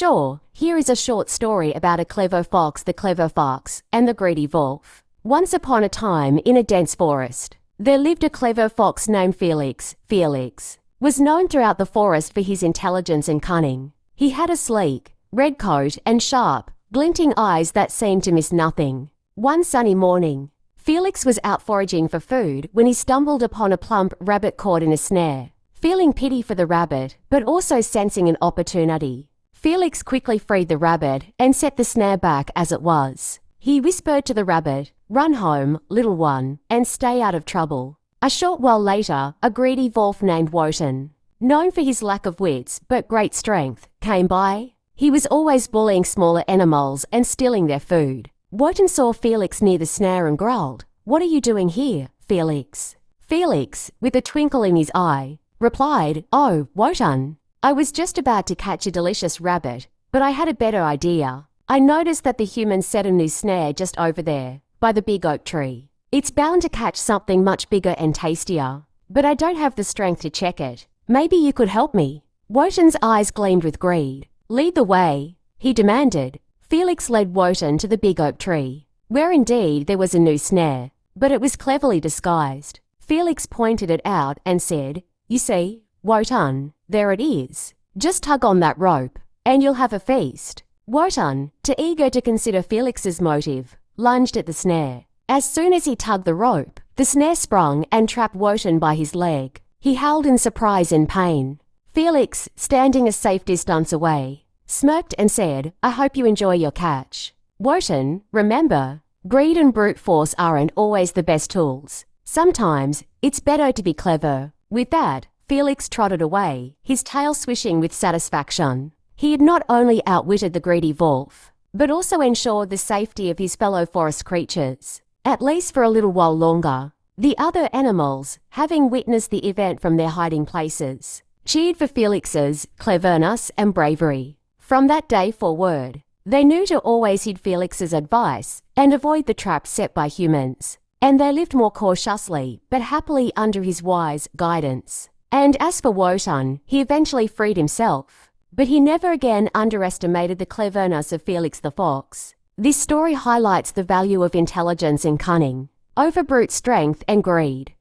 Sure, here is a short story about a clever fox, the clever fox, and the greedy wolf. Once upon a time, in a dense forest, there lived a clever fox named Felix. Felix was known throughout the forest for his intelligence and cunning. He had a sleek, red coat and sharp, glinting eyes that seemed to miss nothing. One sunny morning, Felix was out foraging for food when he stumbled upon a plump rabbit caught in a snare. Feeling pity for the rabbit, but also sensing an opportunity, Felix quickly freed the rabbit and set the snare back as it was. He whispered to the rabbit, "Run home, little one, and stay out of trouble." A short while later, a greedy wolf named Wotan, known for his lack of wits but great strength, came by. He was always bullying smaller animals and stealing their food. Wotan saw Felix near the snare and growled, "What are you doing here, Felix?" Felix, with a twinkle in his eye, replied, "Oh, Wotan, I was just about to catch a delicious rabbit, but I had a better idea. I noticed that the humans set a new snare just over there, by the big oak tree. It's bound to catch something much bigger and tastier, but I don't have the strength to check it. Maybe you could help me." Wotan's eyes gleamed with greed. "Lead the way," he demanded. Felix led Wotan to the big oak tree, where indeed there was a new snare, but it was cleverly disguised. Felix pointed it out and said, "You see, Wotan, there it is. Just tug on that rope, and you'll have a feast." Wotan, too eager to consider Felix's motive, lunged at the snare. As soon as he tugged the rope, the snare sprung and trapped Wotan by his leg. He howled in surprise and pain. Felix, standing a safe distance away, smirked and said, "I hope you enjoy your catch. Wotan, remember, greed and brute force aren't always the best tools. Sometimes it's better to be clever." With that, Felix trotted away, his tail swishing with satisfaction. He had not only outwitted the greedy wolf, but also ensured the safety of his fellow forest creatures, at least for a little while longer. The other animals, having witnessed the event from their hiding places, cheered for Felix's cleverness and bravery. From that day forward, they knew to always heed Felix's advice and avoid the traps set by humans, and they lived more cautiously but happily under his wise guidance. And as for Wotan, he eventually freed himself, but he never again underestimated the cleverness of Felix the fox. This story highlights the value of intelligence and cunning over brute strength and greed.